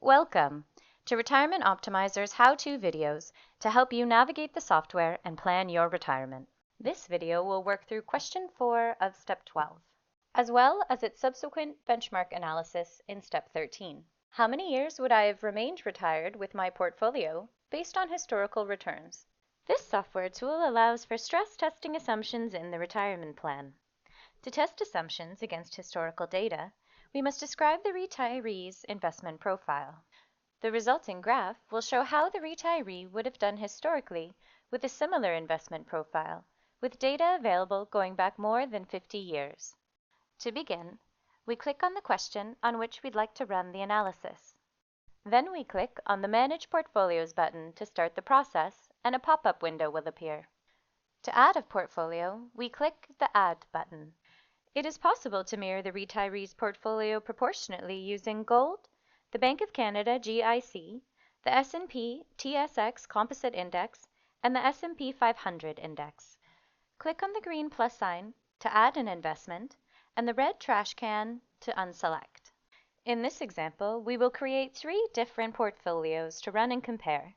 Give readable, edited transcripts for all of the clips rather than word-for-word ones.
Welcome to Retirement Optimizer's how-to videos to help you navigate the software and plan your retirement. This video will work through question 4 of step 12, as well as its subsequent benchmark analysis in step 13. How many years would I have remained retired with my portfolio based on historical returns? This software tool allows for stress testing assumptions in the retirement plan. To test assumptions against historical data, we must describe the retiree's investment profile. The resulting graph will show how the retiree would have done historically with a similar investment profile, with data available going back more than 50 years. To begin, we click on the question on which we'd like to run the analysis. Then we click on the Manage Portfolios button to start the process, and a pop-up window will appear. To add a portfolio, we click the Add button. It is possible to mirror the retiree's portfolio proportionately using gold, the Bank of Canada GIC, the S&P TSX Composite Index, and the S&P 500 Index. Click on the green plus sign to add an investment and the red trash can to unselect. In this example, we will create 3 different portfolios to run and compare,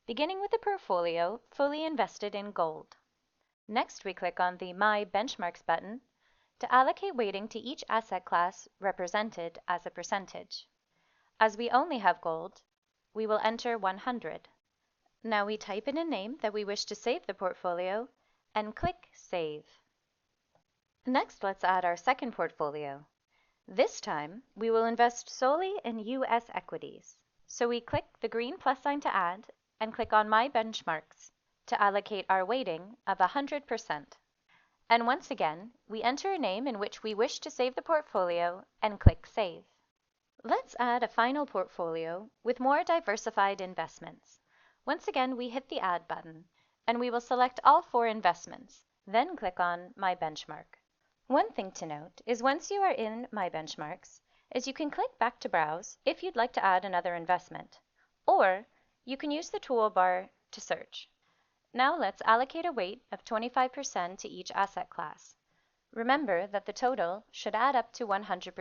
beginning with a portfolio fully invested in gold. Next, we click on the My Benchmarks button to allocate weighting to each asset class represented as a percentage. As we only have gold, we will enter 100. Now we type in a name that we wish to save the portfolio and click Save. Next, let's add our second portfolio. This time, we will invest solely in U.S. equities. So we click the green plus sign to add and click on My Benchmarks to allocate our weighting of 100%. And once again, we enter a name in which we wish to save the portfolio and click Save. Let's add a final portfolio with more diversified investments. Once again, we hit the Add button, and we will select all 4 investments, then click on My Benchmark. One thing to note is once you are in My Benchmarks, is you can click back to Browse if you'd like to add another investment, or you can use the toolbar to search. Now let's allocate a weight of 25% to each asset class. Remember that the total should add up to 100%.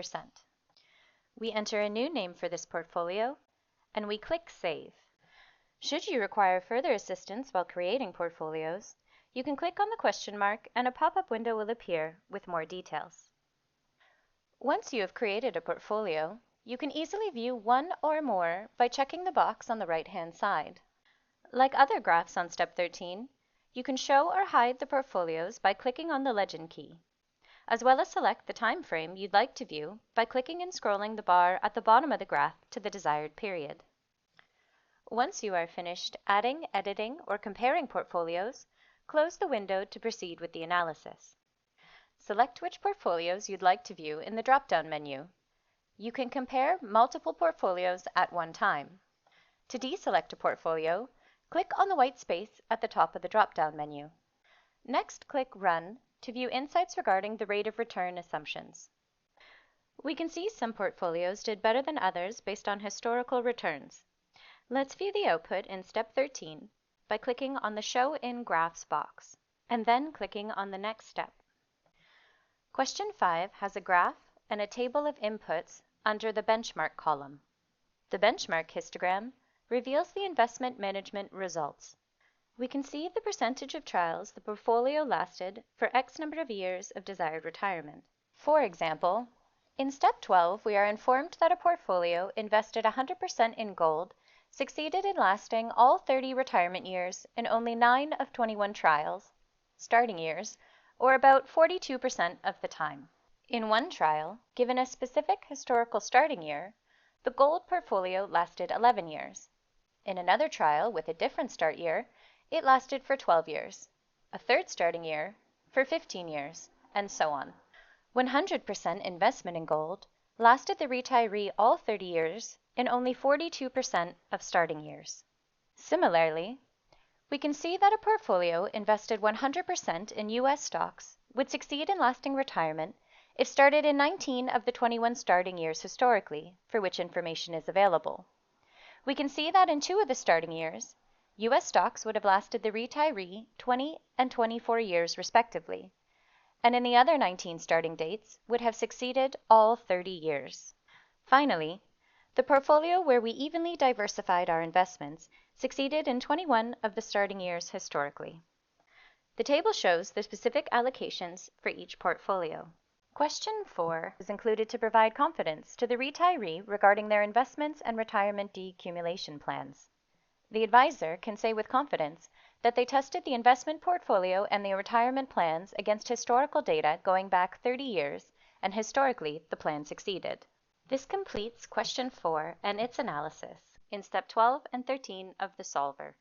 We enter a new name for this portfolio, and we click Save. Should you require further assistance while creating portfolios, you can click on the question mark and a pop-up window will appear with more details. Once you have created a portfolio, you can easily view one or more by checking the box on the right-hand side. Like other graphs on step 13, you can show or hide the portfolios by clicking on the legend key, as well as select the time frame you'd like to view by clicking and scrolling the bar at the bottom of the graph to the desired period. Once you are finished adding, editing, or comparing portfolios, close the window to proceed with the analysis. Select which portfolios you'd like to view in the drop-down menu. You can compare multiple portfolios at one time. To deselect a portfolio, click on the white space at the top of the drop-down menu. Next, click Run to view insights regarding the rate of return assumptions. We can see some portfolios did better than others based on historical returns. Let's view the output in step 13 by clicking on the Show in Graphs box, and then clicking on the next step. Question 5 has a graph and a table of inputs under the benchmark column. The benchmark histogram reveals the investment management results. We can see the percentage of trials the portfolio lasted for X number of years of desired retirement. For example, in step 12, we are informed that a portfolio invested 100% in gold succeeded in lasting all 30 retirement years in only 9 of 21 trials, starting years, or about 42% of the time. In one trial, given a specific historical starting year, the gold portfolio lasted 11 years. In another trial with a different start year, it lasted for 12 years, a third starting year for 15 years, and so on. 100% investment in gold lasted the retiree all 30 years in only 42% of starting years. Similarly, we can see that a portfolio invested 100% in U.S. stocks would succeed in lasting retirement if started in 19 of the 21 starting years historically, for which information is available. We can see that in 2 of the starting years, U.S. stocks would have lasted the retiree 20 and 24 years respectively, and in the other 19 starting dates would have succeeded all 30 years. Finally, The portfolio where we evenly diversified our investments succeeded in 21 of the starting years historically. The table shows the specific allocations for each portfolio. Question 4 is included to provide confidence to the retiree regarding their investments and retirement decumulation plans. The advisor can say with confidence that they tested the investment portfolio and the retirement plans against historical data going back 30 years, and historically the plan succeeded. This completes question 4 and its analysis in step 12 and 13 of the solver.